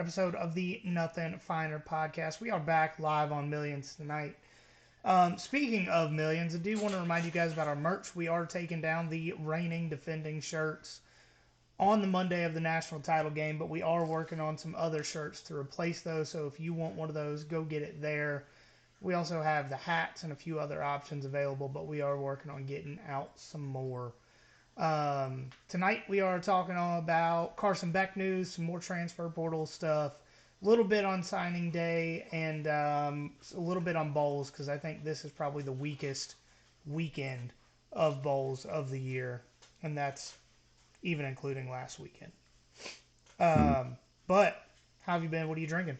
episode of the Nothing Finer podcast. We are back live on Millions tonight. Speaking of Millions, I do want to remind you guys about our merch. We are taking down the reigning defending shirts on the Monday of the national title game, but we are working on some other shirts to replace those. So if you want one of those, go get it there. We also have the hats and a few other options available, but we are working on getting out some more. Tonight we are talking all about Carson Beck news, some more transfer portal stuff, a little bit on signing day, and a little bit on bowls because I think this is probably the weakest weekend of bowls of the year, and that's even including last weekend. But how have you been? What are you drinking?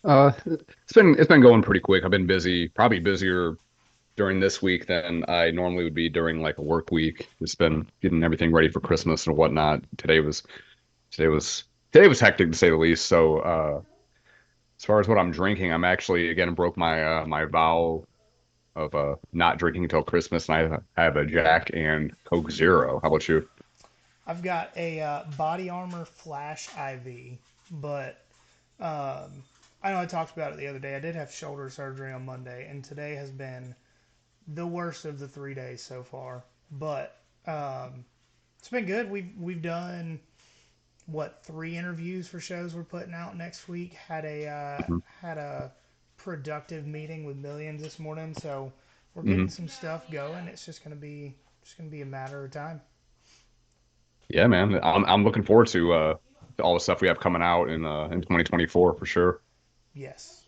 It's been going pretty quick. I've been busy, probably busier during this week than I normally would be during like a work week. Just been getting everything ready for Christmas and whatnot. Today was today was hectic to say the least. So as far as what I'm drinking, I'm actually again broke my vow of not drinking until Christmas, and I have a Jack and Coke Zero. How about you? I've got a Body Armor Flash IV, but I know I talked about it the other day. I did have shoulder surgery on Monday, and today has been the worst of the 3 days so far. But it's been good. We've done what 3 interviews for shows we're putting out next week. Mhm. Had a productive meeting with Millions this morning, so we're getting Mhm. some stuff going. It's just gonna be a matter of time. Yeah, man. I'm looking forward to all the stuff we have coming out in 2024 for sure. Yes.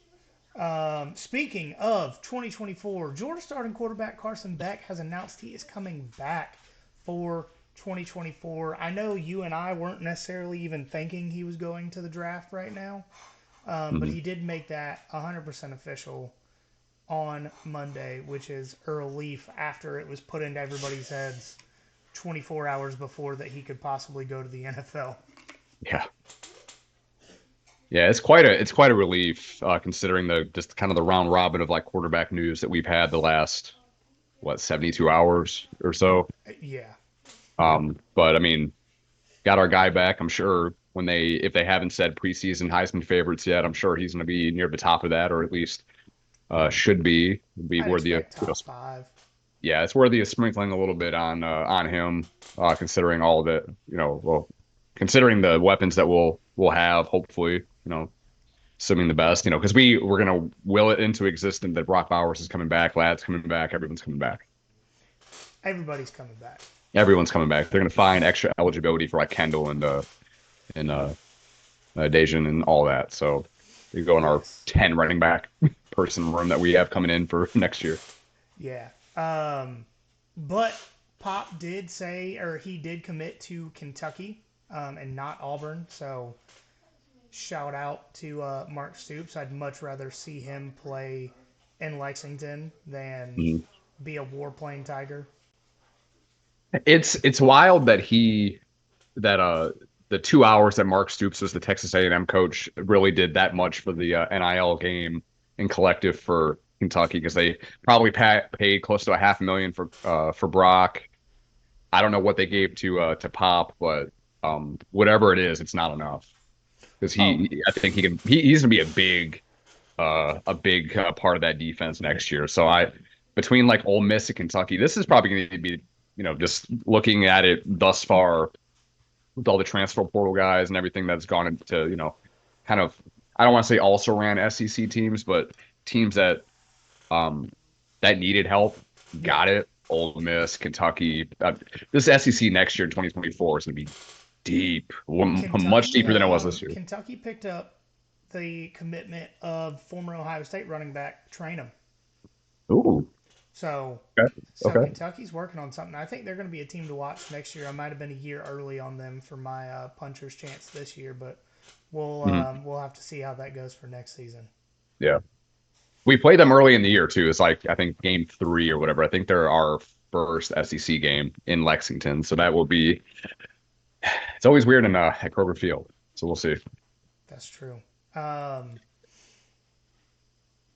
Speaking of 2024, Georgia starting quarterback Carson Beck has announced he is coming back for 2024. I know you and I weren't necessarily even thinking he was going to the draft right now, but Mhm. he did make that 100% official on Monday, which is a relief after it was put into everybody's heads 24 hours before that he could possibly go to the NFL. Yeah. Yeah, it's quite a relief considering the just kind of the round robin of like quarterback news that we've had the last 72 hours or so. Yeah, But I mean, got our guy back. I'm sure when they if they haven't said preseason Heisman favorites yet, I'm sure he's going to be near the top of that, or at least should be I'd worthy of expect top five. yeah, it's worthy of sprinkling a little bit on him, considering all that well, considering the weapons that we'll have, hopefully, assuming the best, because we're gonna will it into existence that Brock Bowers is coming back, Ladd's coming back, everyone's coming back, Everybody's coming back. everyone's coming back. They're gonna find extra eligibility for like Kendall and Dejan and all that. So we go in our Yes. 10 running back person room that we have coming in for next year. Yeah. But Pop did say, or he did commit to Kentucky and not Auburn. So shout out to Mark Stoops. I'd much rather see him play in Lexington than Mhm. be a warplane Tiger. It's wild that that the 2 hours that Mark Stoops was the Texas A&M coach really did that much for the NIL game and collective for Kentucky because they probably paid close to a half a million for Brock. I don't know what they gave to Pop, but whatever it is, it's not enough because Oh, I think he's gonna be a big part of that defense next year. So between like Ole Miss and Kentucky, this is probably going to be just looking at it thus far with all the transfer portal guys and everything that's gone into, kind of, I don't want to say also ran SEC teams, but teams um that needed help yeah. got it. Ole Miss, Kentucky. This SEC next year in 2024 is going to be deep, much deeper than it was this year. Kentucky picked up the commitment of former Ohio State running back Trainum. Ooh, So okay, so okay. Kentucky's working on something. I think they're going to be a team to watch next year. I might have been a year early on them for my puncher's chance this year, but Mhm. we'll have to see how that goes for next season. Yeah. We played them early in the year too. It's like I think game 3 or whatever. I think they're our first SEC game in Lexington. So that will be. It's always weird in at Kroger Field. So we'll see. That's true. Um,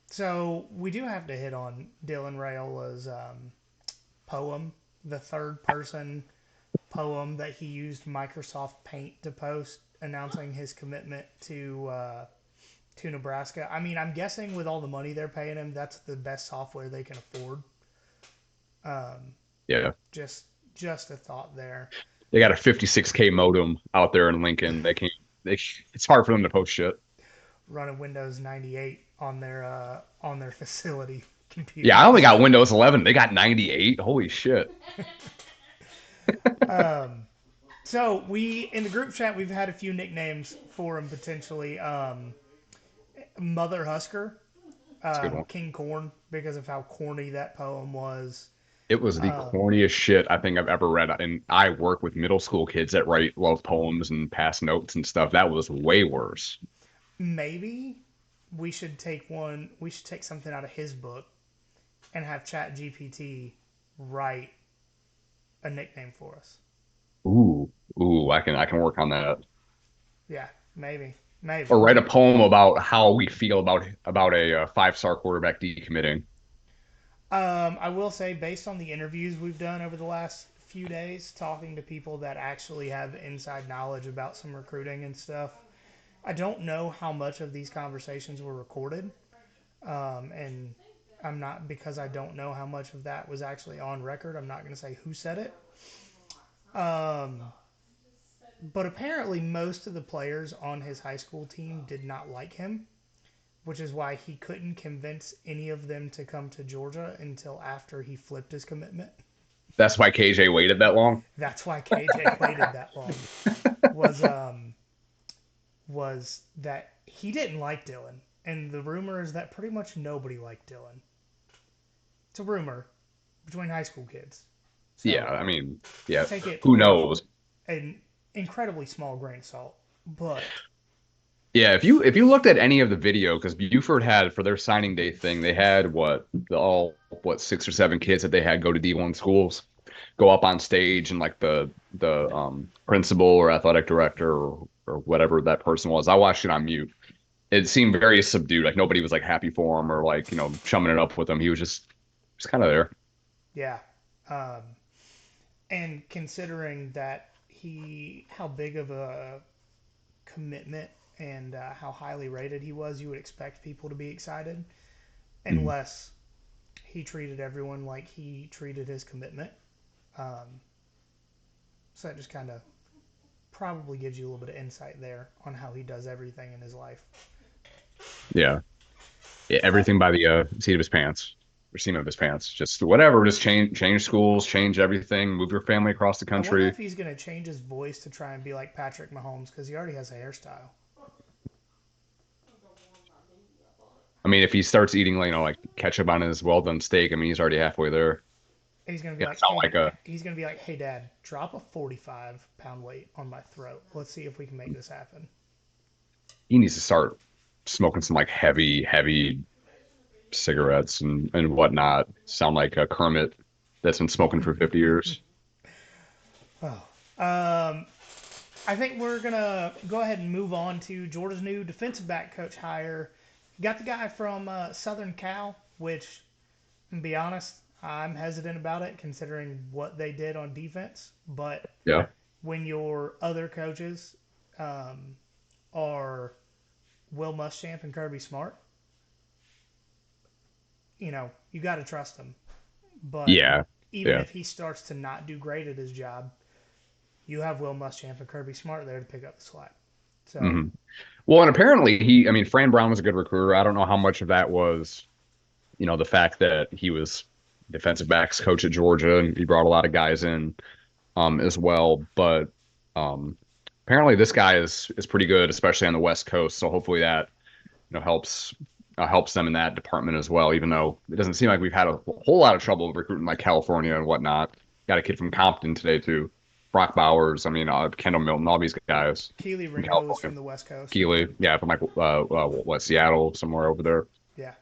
so we do have to hit on Dylan Rayola's poem, the third person poem that he used Microsoft Paint to post. announcing his commitment to Nebraska. I mean, I'm guessing with all the money they're paying him, that's the best software they can afford. Yeah. Just just a thought there. They got a 56K modem out there in Lincoln. It's hard for them to post shit. Running Windows 98 on their facility Yeah, I computers. only got Windows 11. They got 98. Holy shit. So we in the group chat we've had a few nicknames for him potentially. Mother Husker, That's a good one. King Corn because of how corny that poem was. It was the corniest shit I think I've ever read. And I work with middle school kids that write love poems and pass notes and stuff. That was way worse. Maybe we should take one. We should take something out of his book and have Chat GPT write a nickname for us. Ooh, I can work on that. Yeah, maybe, maybe. Or write a poem about how we feel about a five-star quarterback decommitting. I will say, based on the interviews we've done over the last few days, talking to people that actually have inside knowledge about some recruiting and stuff, I don't know how much of these conversations were recorded. And I'm not, because I don't know how much of that was actually on record, I'm not going to say who said it. But apparently, most of the players on his high school team did not like him, which is why he couldn't convince any of them to come to Georgia until after he flipped his commitment. That's why KJ waited that long. That's why KJ waited that long. Was was that he didn't like Dylan, and the rumor is that pretty much nobody liked Dylan. It's a rumor between high school kids. So Yeah, I mean, yeah, take it who with knows? an incredibly small grain of salt. But Yeah, if you looked at any of the video, because Buford had for their signing day thing, they had what 6 or 7 kids that they had go to D1 schools, go up on stage and like the principal or athletic director or whatever that person was. I watched it on mute. It seemed very subdued. Like nobody was like happy for him or like chumming it up with him. He was just kind of there. yeah, um, and considering that how big of a commitment and how highly rated he was, you would expect people to be excited, Mhm. unless he treated everyone like he treated his commitment. Um, so that just kind of probably gives you a little bit of insight there on how he does everything in his life. Yeah. Yeah, Uh, everything by the seat of his pants or seam of his pants. Just whatever. Just change schools, change everything, move your family across the I wonder country. if he's going to change his voice to try and be like Patrick Mahomes because he already has a hairstyle. I mean, if he starts eating like ketchup on his well done steak, I mean he's already halfway there. He's gonna be Yeah, like, it's not hey, like a he's gonna be like, hey, Dad, drop a 45-pound weight on my throat. Let's see if we can make this happen. he needs to start smoking some like heavy cigarettes and whatnot. Sound like a Kermit that's been smoking for 50 years. Oh, um, I think we're gonna go ahead and move on to Georgia's new defensive back coach hire. You got the guy from Southern Cal, which, to be honest, I'm hesitant about it considering what they did on defense. But Yeah. when your other coaches um, are Will Muschamp and Kirby Smart, you got to trust him. But Yeah. even Yeah. if he starts to not do great at his job, you have Will Muschamp and Kirby Smart there to pick up the slack. So hmm Well, and apparently I mean, Fran Brown was a good recruiter. I don't know how much of that was, the fact that he was defensive backs coach at Georgia and he brought a lot of guys in as well. But um, apparently this guy is pretty good, especially on the West Coast. So hopefully that helps them in that department as well. Even though it doesn't seem like we've had a whole lot of trouble recruiting like California and whatnot. Got a kid from Compton today too, Brock Bowers. I mean, Kendall Milton, all these guys Keely from Ringo is California. from the West Coast. Keely, yeah, from like what Seattle somewhere over there. Yeah.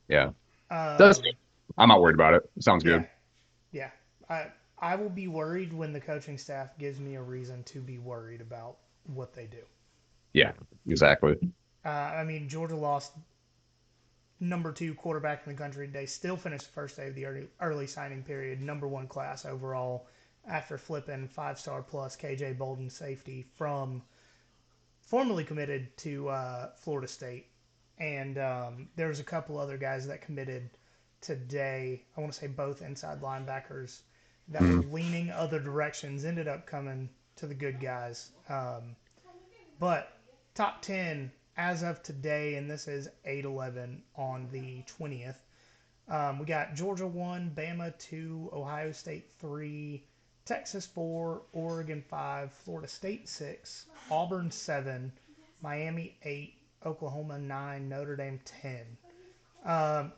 Yeah, that's good. Um, I'm not worried about it. Sounds yeah. good. Yeah. I will be worried when the coaching staff gives me a reason to be worried about what they do. Yeah, exactly. I mean, Georgia lost number 2 quarterback in the country. They still finished the first day of the early signing period, number 1 class overall, after flipping 5-star plus KJ Bolden safety from formerly committed to Florida State, and there was a couple other guys that committed today. I want to say both inside linebackers that were Mhm. leaning other directions ended up coming to the good guys. But top 10 as of today, and this is 8/11 on the 20th. We got Georgia 1, Bama 2, Ohio State 3, Texas 4, Oregon 5, Florida State 6, Auburn 7, Miami 8, Oklahoma 9, Notre Dame 10.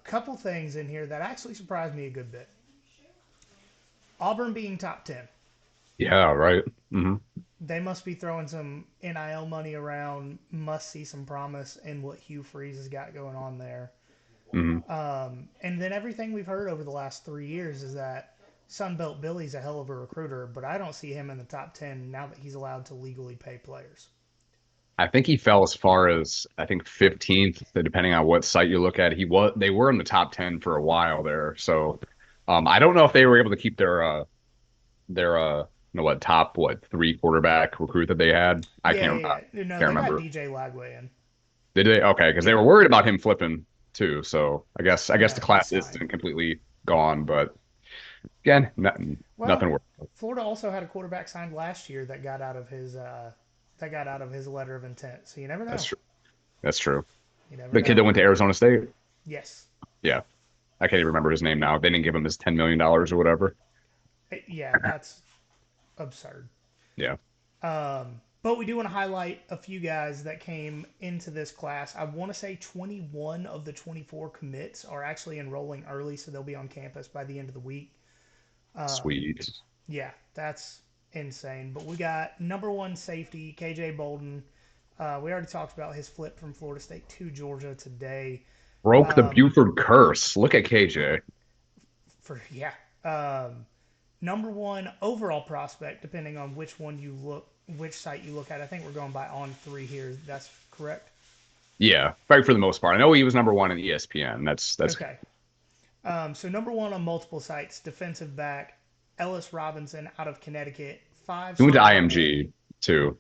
Couple things in here that actually surprised me a good bit. Auburn being top 10. Yeah, right. They must be throwing some NIL money around, must see some promise in what Hugh Freeze has got going on there. Hmm. And then everything we've heard over the last 3 years is that Sunbelt Billy's a hell of a recruiter, but I don't see him in the top 10 now that he's allowed to legally pay players. I think he fell as far as I think 15th, depending on what site you look at. They were in the top 10 for a while there. So I don't know if they were able to keep their top three quarterback recruit that they had. Yeah, yeah, yeah. No, Can't they got remember. DJ Lagway in. Did they? Okay, because they Yeah, were worried about him flipping too. So I guess no, the he's class signed. isn't completely gone, but again, nothing Well, worked. Florida also had a quarterback signed last year that got out of his letter of intent. So you never That's know. true. That's true. You never The kid that know. went to Arizona State. Yes. Yeah, I can't even remember his name now. They didn't give him his $10 million or whatever. Yeah, that's absurd. Yeah. But we do want to highlight a few guys that came into this class. I want to say 21 of the 24 commits are actually enrolling early, so they'll be on campus by the end of the week. Sweet. Yeah, that's insane. But we got number one safety, KJ Bolden. We already talked about his flip from Florida State to Georgia today. Broke the Um, Buford curse. Look at KJ. yeah, number one overall prospect, depending on which site you look at. I think we're going by on three here. That's correct. Yeah, right for the most part. I know he was number one in ESPN. That's Okay. So number one on multiple sites, defensive back Ellis Robinson out of Connecticut, five he went to star. IMG too.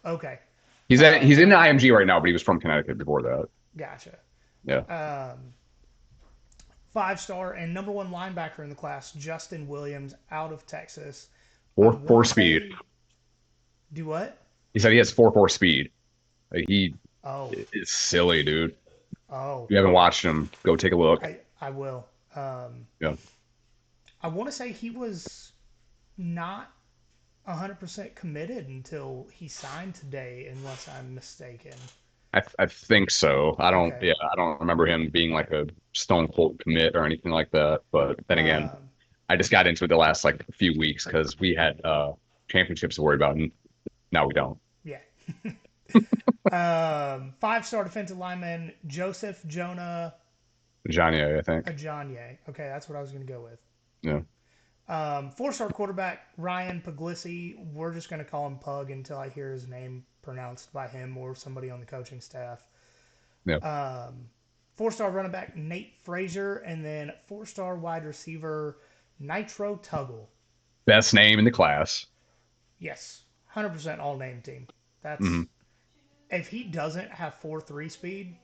Okay, He's in the IMG right now, but he was from Connecticut before that. gotcha. Yeah. 5 star and number one linebacker in the class, Justin Williams out of Texas. I Four want to speed. say, do what? He said he has 4.4 speed. Like, he Oh, is silly, dude. If oh, you haven't watched him, go take a look. I will. Yeah. I want to say he was not 100% committed until he signed today, unless I'm mistaken. I think so. Okay. I don't remember him being like a stone cold commit or anything like that. But then again, Um, I just got into it the last like few weeks because we had championships to worry about, and now we don't. yeah. 5 star defensive lineman Joseph Jonah Johnny, I think. Ajonye. Okay, that's what I was going to go with. Yeah. 4 star quarterback Ryan Puglisi. We're just going to call him Pug until I hear his name pronounced by him or somebody on the coaching staff. Yeah. 4 star running back Nate Frazier, and then 4 star wide receiver Nitro Tuggle. Best name in the class. Yes, 100% all name team. Hmm. That's if he doesn't have 4.3 speed,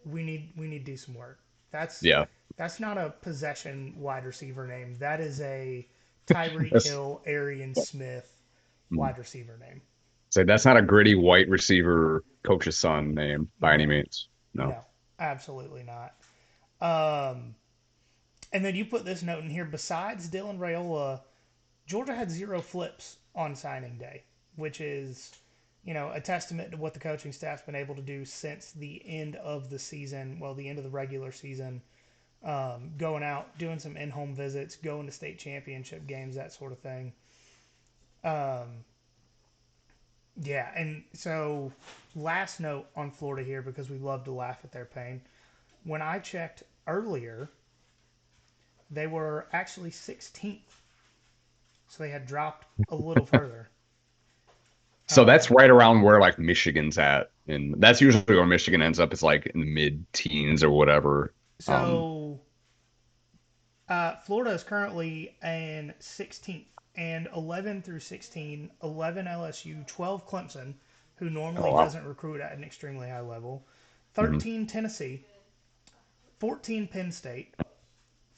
we need to do some work. That's Yeah. that's not a possession wide receiver name. That is a Tyreek That's Hill, Arian Smith mm. wide receiver name. So that's not a gritty white receiver coach's son name by any No, means. No. no, absolutely not. Um, and then you put this note in here. Besides Dylan Raiola, Georgia had 0 flips on signing day, which is, a testament to what the coaching staff's been able to do since the end of the season. Well, the end of the regular season, going out, doing some in-home visits, going to state championship games, that sort of thing. Yeah, and so last note on Florida here, because we love to laugh at their pain. When I checked earlier, they were actually 16th, so they had dropped a little further. So that's right around where like Michigan's at, and that's usually where Michigan ends up. It's like in the mid-teens or whatever. So Florida is currently in 16th, and 11 through 16, 11 LSU, 12 Clemson, who Oh normally wow. doesn't recruit at an extremely high level. Hmm. 13 Tennessee, 14 Penn State,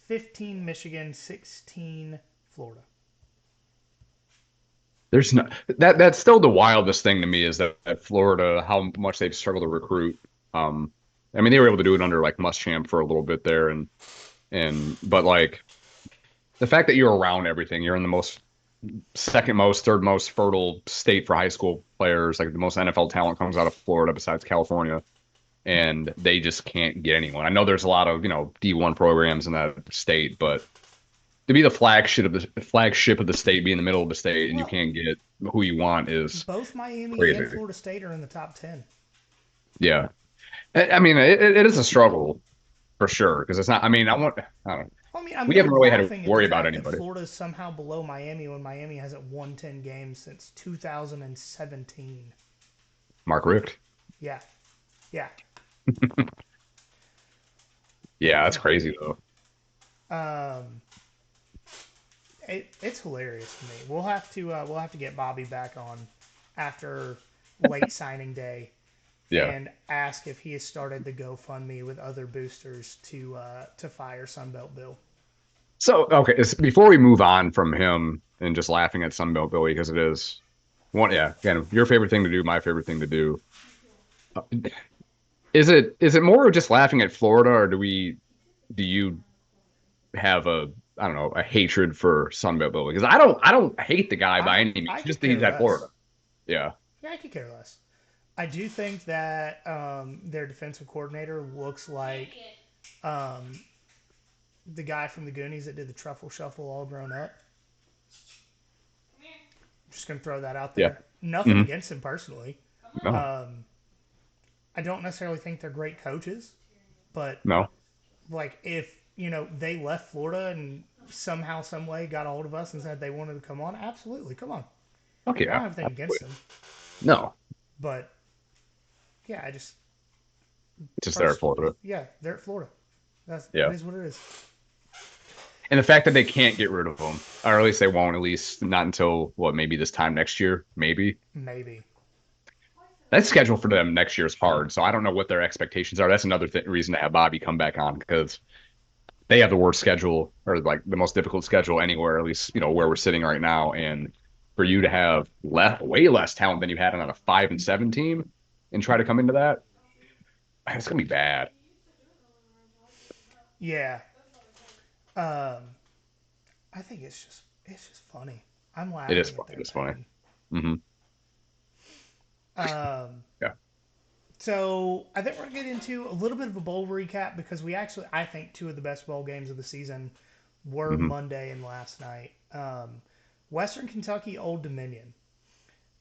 15 Michigan, 16 Florida. There's no that's still the wildest thing to me is that Florida, how much they've struggled to recruit. Um, I mean, they were able to do it under like Muschamp for a little bit there, and but like the fact that you're around everything, you're in the most second most, third most fertile state for high school players. Like the most NFL talent comes out of Florida besides California, and they just can't get anyone. I know there's a lot of D1 programs in that state, but to be the flagship of the state, be in the middle of the state, and you Well, can't get who you want is both Miami and crazy. Florida State are in the top 10. Yeah, I mean it is a struggle for sure because it's not. I mean, I don't. I mean, I'm We more haven't really had to laughing at the worry about fact that anybody. Florida is somehow below Miami when Miami hasn't won 10 games since 2017. Mark Richt. Yeah, yeah. Yeah, that's crazy though. Um, it's hilarious to me. We'll have to get Bobby back on after late signing day Yeah. and ask if he has started the GoFundMe with other boosters to fire Sunbelt Bill. So okay, before we move on from him and just laughing at Sunbelt Billy because it is one. Yeah, again, your favorite thing to do, my favorite thing to do. Uh, is it more just laughing at Florida, or do you have a I don't know a hatred for Sunbelt Billy? Because I don't hate the guy by any means, I could just that care he's at Florida. less. Yeah. Yeah, I could care less. I do think that their defensive coordinator looks like um, the guy from the Goonies that did the Truffle Shuffle all grown up. Just gonna throw that out Yeah. there. Nothing Hmm. against him personally. No. Um, I don't necessarily think they're great coaches, but No. like if they left Florida and somehow, some way got a hold of us and said they wanted to come on, absolutely, come on. Okay. I don't Yeah. have anything against Absolutely. them, No. but yeah, I just Just there at first, Florida. yeah, they're at Florida. It Yeah. is what it is. And the fact that they can't get rid of him, or at least they won't, at least not until what, maybe this time next year, maybe. Maybe. That schedule for them next year is hard, so I don't know what their expectations are. That's another reason to have Bobby come back on because they have the worst schedule or like the most difficult schedule anywhere, at least where we're sitting right now. And for you to have way less talent than you had on a 5-7 team and try to come into that, it's gonna be bad. Yeah. Um, I think it's just funny. I'm It is laughing at funny. their It is funny. pain. Hmm. Um, Yeah. so I think we're gonna get into a little bit of a bowl recap because I think two of the best bowl games of the season were Hmm. Monday and last night. Western Kentucky, Old Dominion.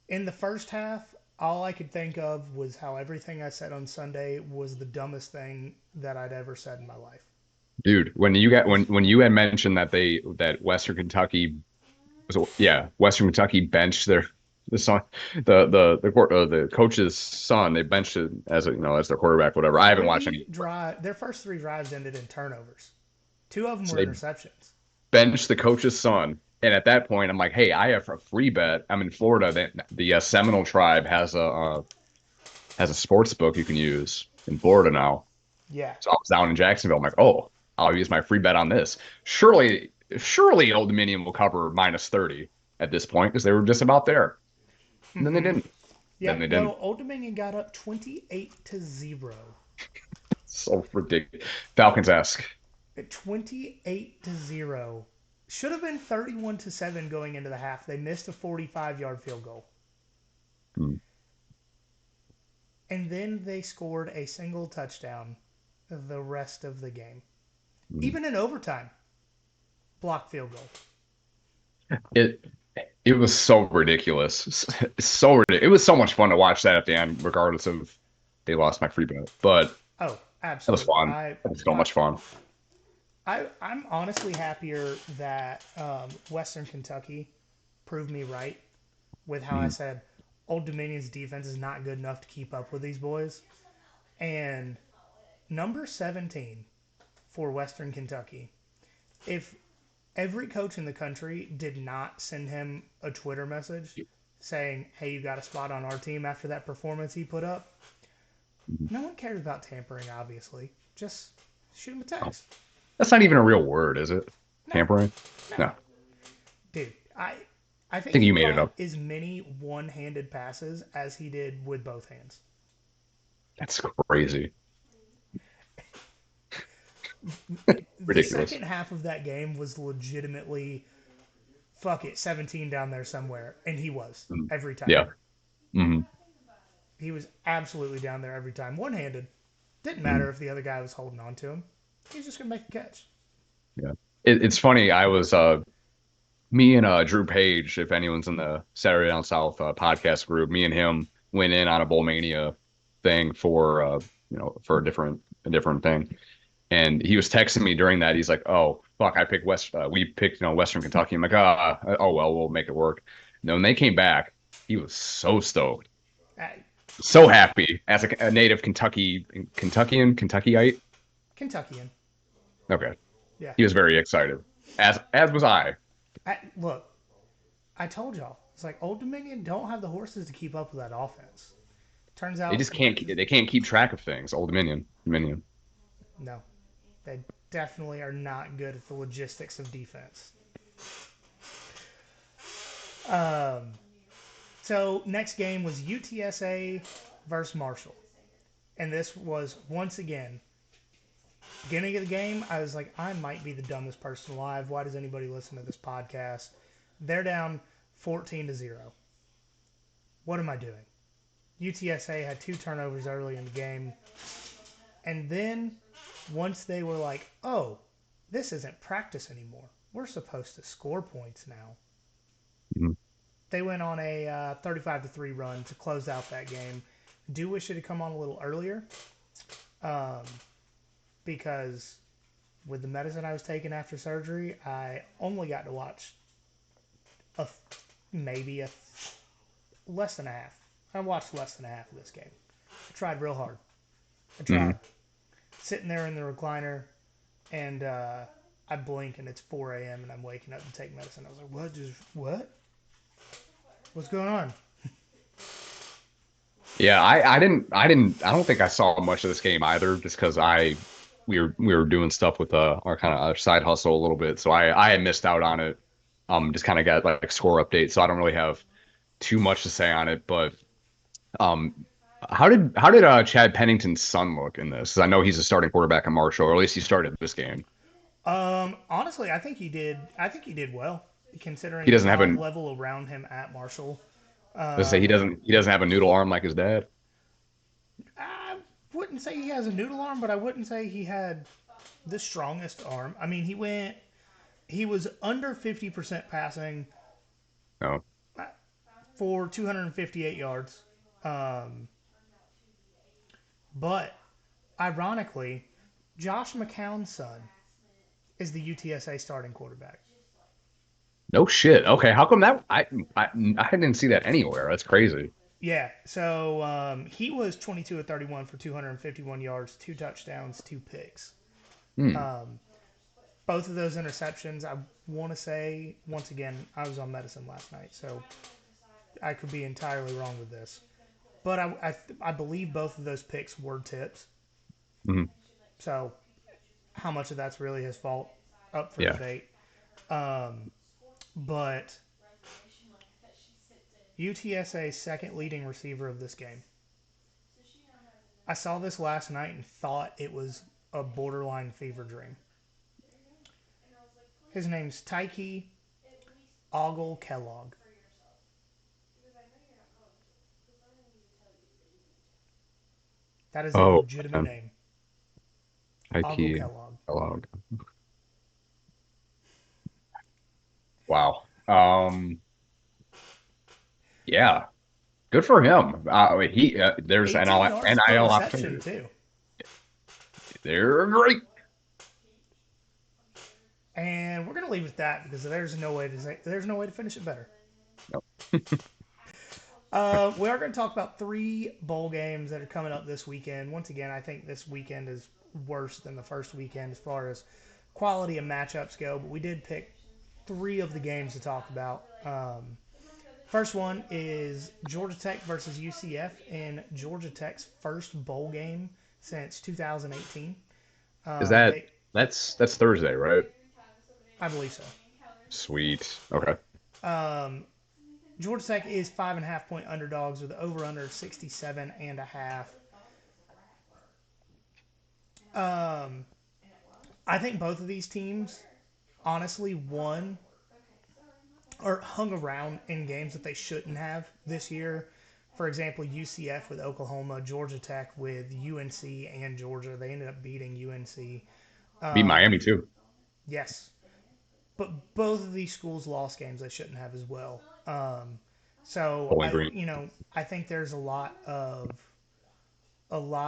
In the first half, all I could think of was how everything I said on Sunday was the dumbest thing that I'd ever said in my life. Dude, when you had mentioned that Western Kentucky Western Kentucky benched the son the coach's son. They benched it as as their quarterback, whatever. I haven't watched any. Their first three drives ended in turnovers. Two of them So were they interceptions. benched the coach's son, and at that point, I'm like, hey, I have a free bet. I'm in Florida. The Seminole tribe has a sports book you can use in Florida now. Yeah. So I was down in Jacksonville. I'm like, oh, I'll use my free bet on this. Surely Old Dominion will cover -30 at this point because they were just about there. And then they Mm-hmm. didn't. Then Yep. they No, didn't. Old Dominion got up 28-0. So ridiculous. Falcons-esque. At 28-0. Should have been 31-7 going into the half. They missed a 45-yard field goal. Hmm. And then they scored a single touchdown the rest of the game. Hmm. Even in overtime. Blocked field goal. It it was so ridiculous. It was so much fun to watch that at the end, regardless of they lost my free bet. But Oh, that was absolutely. fun. That was so much fun. I'm honestly happier that Western Kentucky proved me right with how I Hmm. said Old Dominion's defense is not good enough to keep up with these boys. And number 17 for Western Kentucky, if every coach in the country did not send him a Twitter message saying, "Hey, you got a spot on our team after that performance he put up." Mhm. No one cares about tampering, obviously. Just shoot him a Oh, text. that's not even a real word, is it? No, Tampering? no, No, I dude. I think think he you made it caught up. as many one-handed passes as he did with both hands. That's crazy. The Ridiculous. second half of that game was legitimately fuck it, 17 down there somewhere, and he was Mm. every time. Yeah. Hmm. He was absolutely down there every time, one-handed. Didn't Hmm. matter if the other guy was holding on to him. He was just gonna make a catch. Yeah. It's funny. I was me and Drew Page, if anyone's in the Saturday Down South podcast group, me and him went in on a Bowl Mania thing for for a different thing. And he was texting me during that. He's like, "Oh fuck, I picked we picked Western Kentucky." I'm like, oh well, we'll make it work." And then when they came back, he was so stoked, I, so happy as a native Kentuckyite. Kentuckian, Okay, yeah. he was very excited, as was I. Look, I told y'all. It's like Old Dominion don't have the horses to keep up with that offense. Turns They out, just can't. They can't keep track of things. Old Dominion. no, they definitely are not good at the logistics of defense. Um, so next game was UTSA versus Marshall, and this was once again beginning of the game. I was like, I might be the dumbest person alive. Why does anybody listen to this podcast? They're down 14-0. What am I doing? UTSA had 2 turnovers early in the game. And then once they were like, oh, this isn't practice anymore. We're supposed to score points now. Mhm. They went on a 35-3 run to close out that game. Do wish it had come on a little earlier um, because with the medicine I was taking after surgery, I only got to watch a maybe a less than a half. I watched less than a half of this game. I tried real hard. I tried. Mhm. Sitting there in the recliner, and I blink, and it's 4 a.m., and I'm waking up to take medicine. I was like, what? What? What's going on? Yeah, I don't think I saw much of this game either, just because we were doing stuff with our kind of our side hustle a little bit, so I had missed out on it. Just kind of got like score updates, so I don't really have too much to say on it. But um, how did Chad Pennington's son look in this? 'Cause I know he's a starting quarterback at Marshall, or at least he started this game. Honestly, I think he did. I think he did well, He considering the doesn't have talent a level around him at Marshall. let's say Um, he doesn't have a noodle arm like his dad. I wouldn't say he has a noodle arm, but I wouldn't say he had the strongest arm. I mean, he was under 50% passing No. for 258 yards. Um, but ironically, Josh McCown's son is the UTSA starting quarterback. No shit. Okay, how come that I didn't see that anywhere. That's crazy. Yeah, so he was 22 of 31 for 251 yards, 2 touchdowns, 2 picks. Hmm. Um, both of those interceptions, I want to say, once again, I was on medicine last night, so I could be entirely wrong with this. But I believe both of those picks were tips. Mhm. So how much of that's really his fault? Up for Yeah. debate. Um, but UTSA's second leading receiver of this game. I saw this last night and thought it was a borderline fever dream. His name's Tyke Ogle Kellogg. That is a Oh, legitimate man. name. Ogle IP Kellogg. Kellogg. Wow. Yeah. Good for him. He there's 18 yards per NIL reception, opportunities. too. They're great. And we're gonna leave it at that because there's no way to finish it better. Yep. We are going to talk about 3 bowl games that are coming up this weekend. Once again, I think this weekend is worse than the first weekend as far as quality of matchups go, but we did pick 3 of the games to talk about. First one is Georgia Tech versus UCF in Georgia Tech's first bowl game since 2018. Is Um, that they, that's Thursday, right? I believe so. Sweet. Okay. Um, Georgia Tech is 5.5 point underdogs with over under 67.5. Um, I think both of these teams honestly won or hung around in games that they shouldn't have this year. For example, UCF with Oklahoma, Georgia Tech with UNC and Georgia. They ended up beating UNC. Beat Um, Miami too. yes, but both of these schools lost games they shouldn't have as well. So Bowling I, Green. I think there's a lot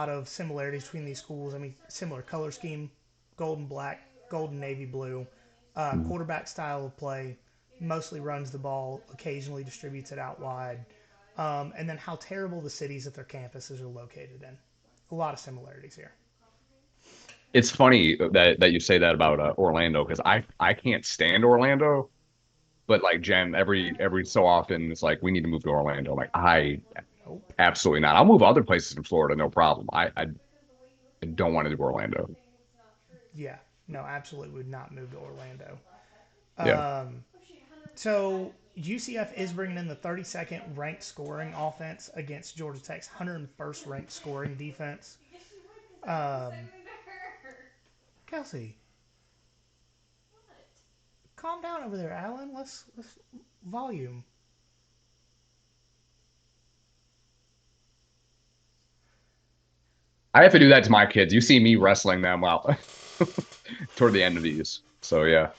of similarities between these schools. I mean, similar color scheme, gold and black, gold and navy blue, Mhm. quarterback style of play, mostly runs the ball, occasionally distributes it out wide, and then how terrible the cities that their campuses are located in. A lot of similarities here. It's funny that you say that about Orlando because I can't stand Orlando, but like Jen, every so often it's like we need to move to Orlando. I'm like I Nope. absolutely not. I'll move other places in Florida, no problem. I don't want to do Orlando. Yeah. No, absolutely would not move to Orlando. Yeah. So UCF is bringing in the 32nd ranked scoring offense against Georgia Tech's 101st ranked scoring defense. Um, Kelsey, calm down over there, Alan. Let's volume. I have to do that to my kids. You see me wrestling them out toward the end of these. So yeah.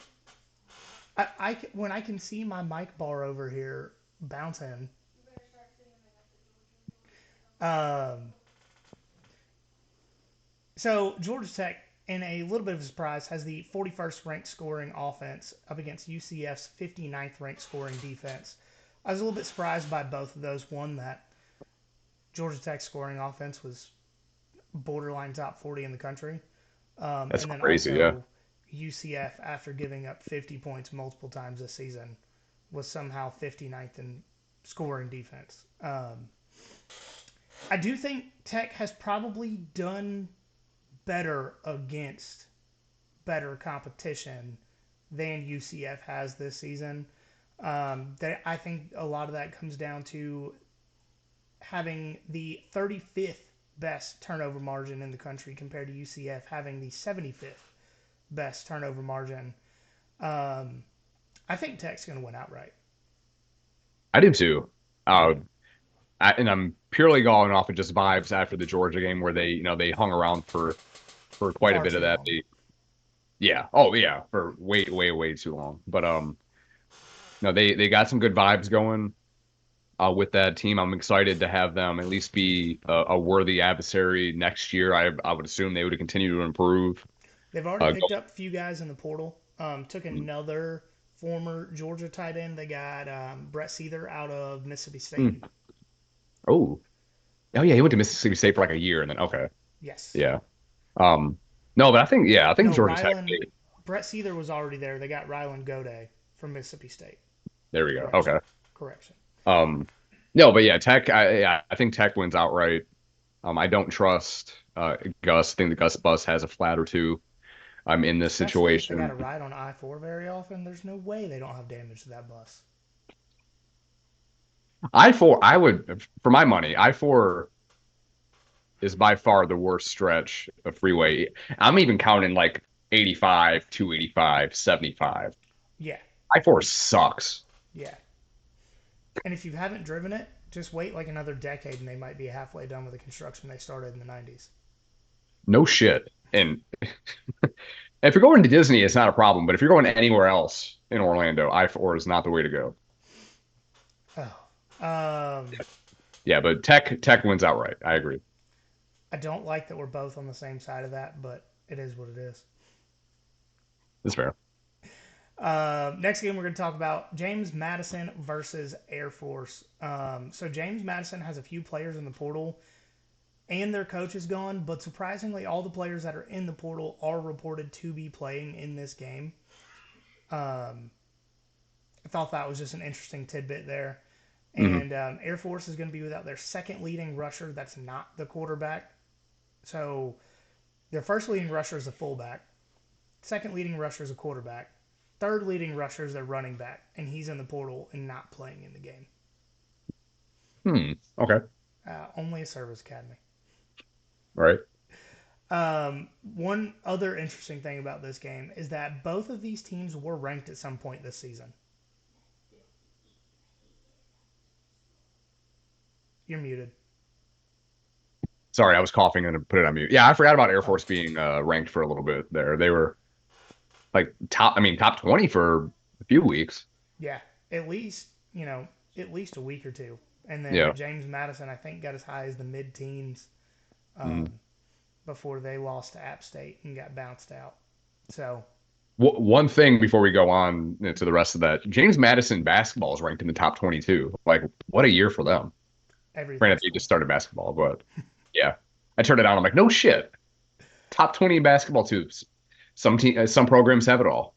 When I can see my mic bar over here bouncing. Um, so Georgia Tech, in a little bit of a surprise, has the 41st ranked scoring offense up against UCF's 59th ranked scoring defense. I was a little bit surprised by both of those. One, that Georgia Tech's scoring offense was borderline top 40 in the country. That's And then crazy. Yeah. also UCF, after giving up 50 points multiple times this season, was somehow 59th in scoring defense. I do think Tech has probably done better against better competition than UCF has this season. I think a lot of that comes down to having the 35th best turnover margin in the country compared to UCF having the 75th best turnover margin. Um, I think Tech's going to win outright. I do too. Uh, and I'm purely going off of just vibes after the Georgia game where they hung around for quite a Far bit of too that. long. Yeah. Oh yeah, for way too long. But no, they got some good vibes going with that team. I'm excited to have them at least be a worthy adversary next year. I would assume they would continue to improve. They've already Uh, picked up a few guys in the portal. Took another former Georgia tight end. They got Brett Seether out of Mississippi State. mm, oh, oh yeah, he went to Mississippi State for like a year, and then okay, Yes. yeah. Um, no, but I think No, Georgia Tech. Brett Seether was already there. They got Rylan Gode from Mississippi State. There we go. Correction. Okay. Correction. Um, no, but yeah, Tech. I think Tech wins outright. I don't trust Gus. I think the Gus bus has a flat or two. I'm in this Especially if they got to situation. ride on I-4 very often. There's no way they don't have damage to that bus. I-4, I would, for my money, I-4 is by far the worst stretch of freeway. I'm even counting like 85, 285, 75. Yeah. I-4 sucks. Yeah. And if you haven't driven it, just wait like another decade and they might be halfway done with the construction they started in the 90s. No shit. And if you're going to Disney, it's not a problem. But if you're going anywhere else in Orlando, I-4 is not the way to go. Oh. Yeah, but Tech wins outright. I agree. I don't like that we're both on the same side of that, but it is what it is. That's fair. Next game we're going to talk about James Madison versus Air Force. So James Madison has a few players in the portal, and their coach is gone. But surprisingly, all the players that are in the portal are reported to be playing in this game. I thought that was just an interesting tidbit there. Hmm. And Air Force is going to be without their second leading rusher. That's not the quarterback. So their first leading rusher is a fullback. Second leading rusher is a quarterback. Third leading rusher is their running back, and he's in the portal and not playing in the game. Hmm. Okay. Only a service academy. Right. One other interesting thing about this game is that both of these teams were ranked at some point this season. You're muted. Sorry, I was coughing and put it on mute. Yeah, I forgot about Air Oh, Force being ranked for a little bit there. They were like top, I mean, top 20 for a few weeks. yeah. At least, at least a week or two. And then Yeah. James Madison, I think, got as high as the mid teens Mhm. before they lost to App State and got bounced out. So, One thing before we go on to the rest of that, James Madison basketball is ranked in the top 22. Like, what a year for them. Granted, everything's they just cool. started basketball, but yeah, I turned it on. I'm like, no shit. Top 20 in basketball too. Some programs have it all.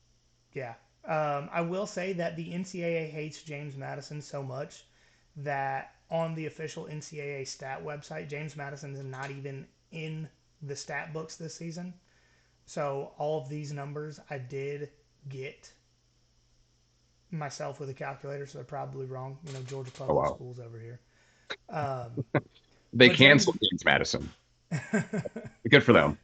Yeah. I will say that the NCAA hates James Madison so much that on the official NCAA stat website, James Madison is not even in the stat books this season. So all of these numbers I did get myself with a calculator, so they're probably wrong. Georgia Oh Public wow. Schools over here. Um, They but James canceled James Madison. Good for them.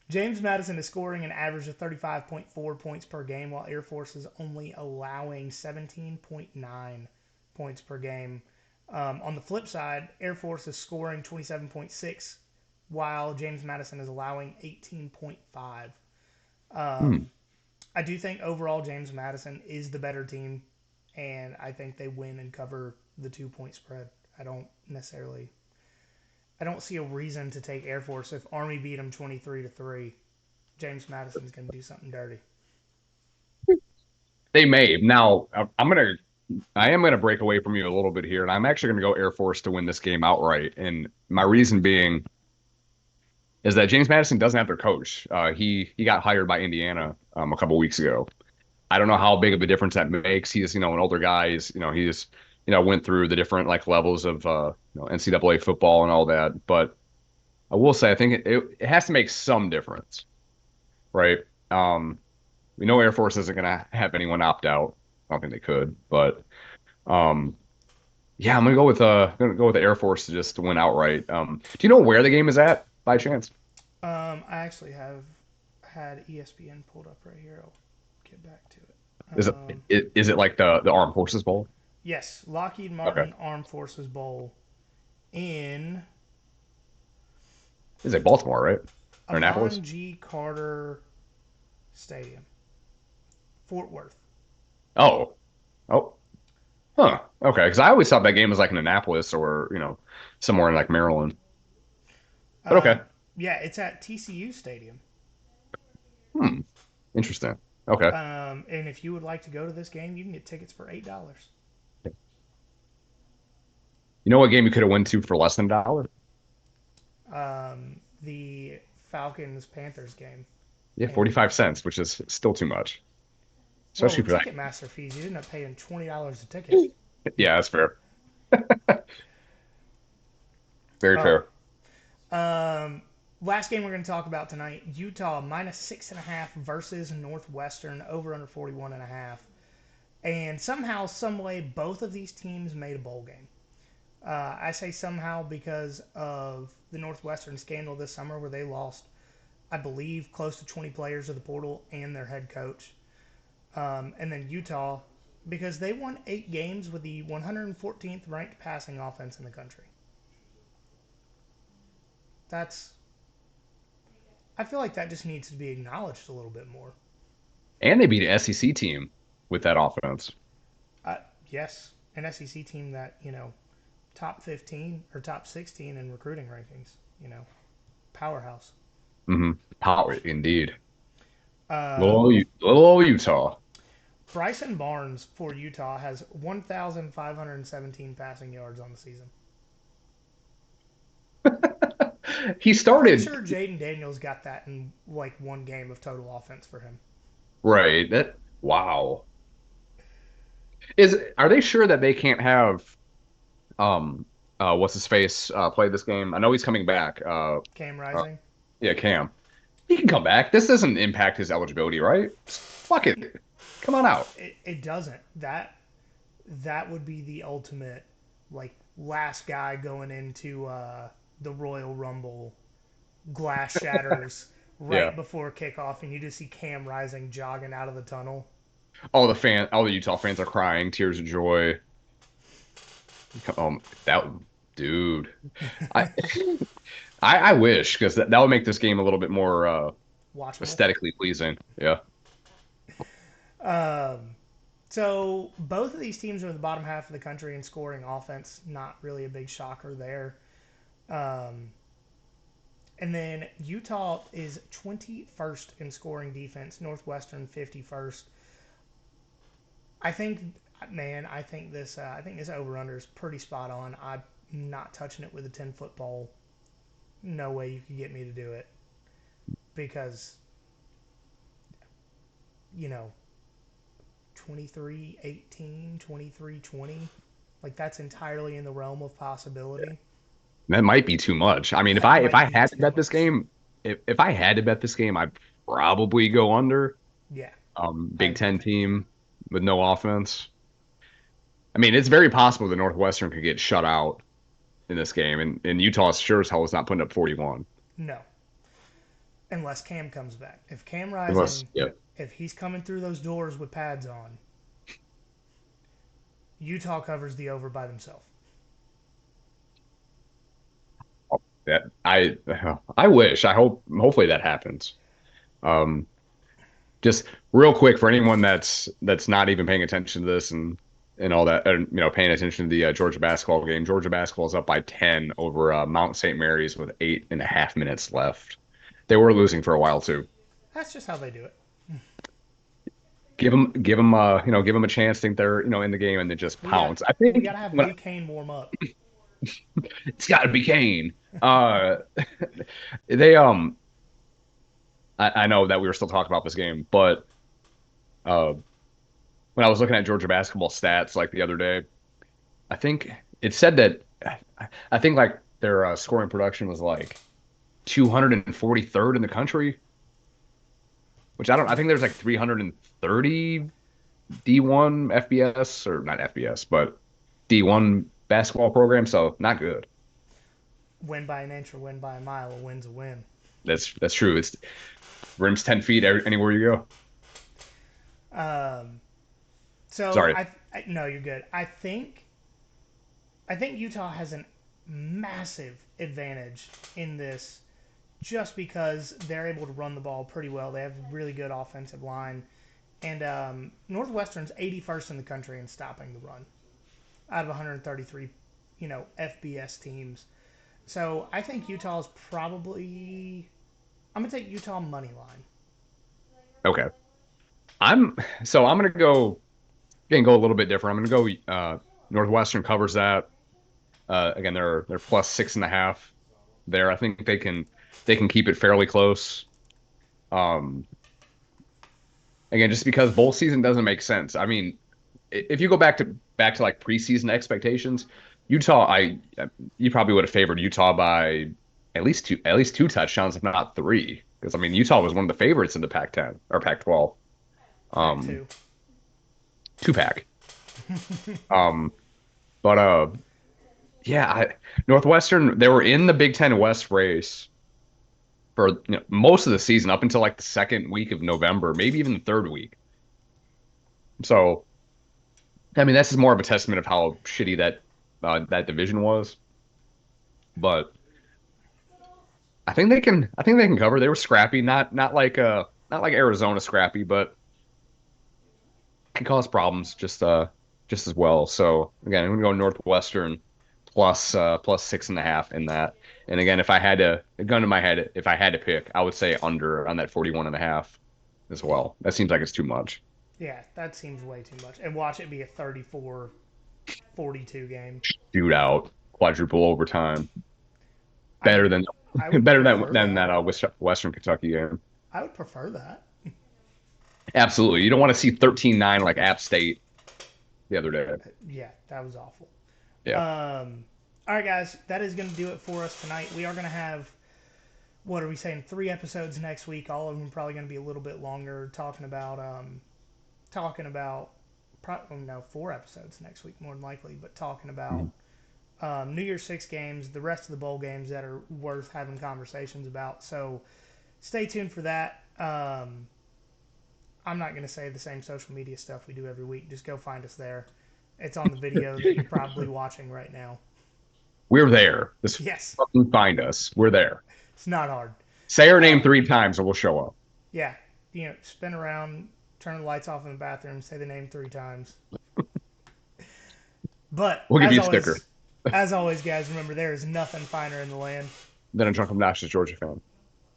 James Madison is scoring an average of 35.4 points per game, while Air Force is only allowing 17.9 points per game. On the flip side, Air Force is scoring 27.6, while James Madison is allowing 18.5. Hmm. I do think overall James Madison is the better team, and I think they win and cover the 2 point spread. I don't necessarily I don't see a reason to take Air Force if Army beat them 23-3. James Madison's going to do something dirty. They may. Now, I am gonna break away from you a little bit here, and I'm actually gonna go Air Force to win this game outright. And my reason being is that James Madison doesn't have their coach. He got hired by Indiana a couple weeks ago. I don't know how big of a difference that makes. He's an older guy. He's went through the different like levels of NCAA football and all that. But I will say I think it has to make some difference, right? Um, we know Air Force isn't gonna have anyone opt out. I don't think they could, but um, yeah, I'm gonna go with the Air Force to just win outright. Do you know where the game is at by chance? I actually have had ESPN pulled up right here. I'll get back to it. Is it like the Armed Forces Bowl? Yes, Lockheed Okay. Martin Armed Forces Bowl in Is it Baltimore, right? Or Annapolis? Avon G. Carter Stadium, Fort Worth. Oh. Oh. Huh. Okay. Because I always thought that game was like in Annapolis or, somewhere in like Maryland. But okay. Um, yeah, it's at TCU Stadium. Hmm. Interesting. Okay. And if you would like to go to this game, you can get tickets for $8. You know what game you could have went to for less than $1? The Falcons Panthers game. Yeah, And 45 cents, which is still too much, well, especially for that. Ticketmaster fees, you end up paying $20 a ticket. Yeah, that's fair. Very Oh, fair. last game we're going to talk about tonight: Utah -6.5 versus Northwestern over under 41.5. And somehow, some way, both of these teams made a bowl game. I say somehow because of the Northwestern scandal this summer, where they lost, I believe, close to 20 players of the portal and their head coach. And then Utah, because they won 8 games with the 114th ranked passing offense in the country. That's I feel like that just needs to be acknowledged a little bit more. And they beat an SEC team with that offense. Yes, an SEC team that top 15 or top 16 in recruiting rankings. Powerhouse. Hmm. Power, indeed. Um, Little Utah. Bryson Barnes for Utah has 1,517 passing yards on the season. He I'm pretty started sure Jaden Daniels got that in like one game of total offense for him. right. That wow. Are they sure that they can't have? Um, what's his face? Played this game. I know he's coming back. Cam Uh, Rising. yeah, Cam. He can come back. This doesn't impact his eligibility, right? Just fuck it. Come on out. It doesn't. That would be the ultimate, like, last guy going into the Royal Rumble. Glass shatters Yeah. right before kickoff, and you just see Cam Rising jogging out of the tunnel. All the Utah fans are crying, tears of joy. That dude. I I wish because that would make this game a little bit more Watchable. aesthetically pleasing. Yeah. Um, so both of these teams are in the bottom half of the country in scoring offense. Not really a big shocker there. Um, and then Utah is 21st in scoring defense. Northwestern 51st. I think, man, I think this over under is pretty spot on. I'm not touching it with a 10-foot pole. No way you could get me to do it because you know 23-18, 23-20. Like, that's entirely in the realm of possibility. That might be too much. I mean, That if might I be had to too bet this much. game, if I had to bet this game, I'd probably go under. Yeah, I Big Ten agree. team with no offense. I mean, it's very possible that Northwestern could get shut out in this game, and Utah sure as hell is not putting up 41 No, unless Cam comes back. If Cam unless Rising, yeah. if he's coming through those doors with pads on, Utah covers the over by themselves. That I wish. I hope hopefully that happens. Um, just real quick for anyone that's not even paying attention to this and all that, and paying attention to the Georgia basketball game. Georgia basketball is up by 10 over Mount St. Mary's with 8.5 minutes left. They were losing for a while too. That's just how they do it. Give them a chance. Think they're in the game and then just We got pounce. I we think got to have when Luke Kane warm up. it's got to be Kane. They I know that we were still talking about this game, but uh, when I was looking at Georgia basketball stats like the other day, I think it said that I think like their scoring production was like 243rd in the country, which I think there's like 330 D1 FBS or not FBS, but D1 basketball program, so not good. Win by an inch or win by a mile. A win's a win. That's true. It's rims 10 feet anywhere you go. Um, so Sorry. I no, you're good. I think Utah has a massive advantage in this just because they're able to run the ball pretty well. They have a really good offensive line. And Northwestern's 81st in the country in stopping the run out of 133, FBS teams. So I think Utah's probably. I'm going to take Utah money line. Okay. I'm I'm gonna go a little bit different. I'm gonna go Northwestern covers that. Again, they're plus 6.5 there. I think they can keep it fairly close. Um, again, just because bowl season doesn't make sense. I mean, if you go back to like preseason expectations, Utah, I you probably would have favored Utah by at least two touchdowns, if not three. Because I mean, Utah was one of the favorites in the Pac-10 or Pac-12, Pack um, two. two pack. Um, but yeah, Northwestern they were in the Big Ten West race for most of the season up until like the second week of November, maybe even the third week. So I mean, this is more of a testament of how shitty that division was. But I think they can cover. They were scrappy, not like Arizona scrappy, but can cause problems just as well. So again, I'm gonna go Northwestern plus 6.5 in that. And again, if I had to a gun to my head, if I had to pick, I would say under on that 41.5 as well. That seems like it's too much. Yeah, that seems way too much. And watch it be a 34-42 game. Shootout, quadruple overtime. I Better mean, than I would better than prefer than that. that Western Kentucky game. I would prefer that. Absolutely. You don't want to see 13-9 like App State the other day. Yeah, that was awful. Yeah. All right, guys, that is going to do it for us tonight. We are going to have, what are we saying, 3 episodes next week. All of them probably going to be a little bit longer, no, 4 episodes next week, more than likely, but talking about Mhm. New Year's Six games, the rest of the bowl games that are worth having conversations about. So stay tuned for that. I'm not going to say the same social media stuff we do every week. Just go find us there. It's on the video that you're probably watching right now. We're there. Just Yes, fucking find us. We're there. it's not hard. Say our name Uh, 3 times and we'll show up. yeah, spin around, turn the lights off in the bathroom, say the name 3 times. But We'll give you a sticker. as always, guys, remember there is nothing finer in the land Then a drunk obnoxious Georgia fan.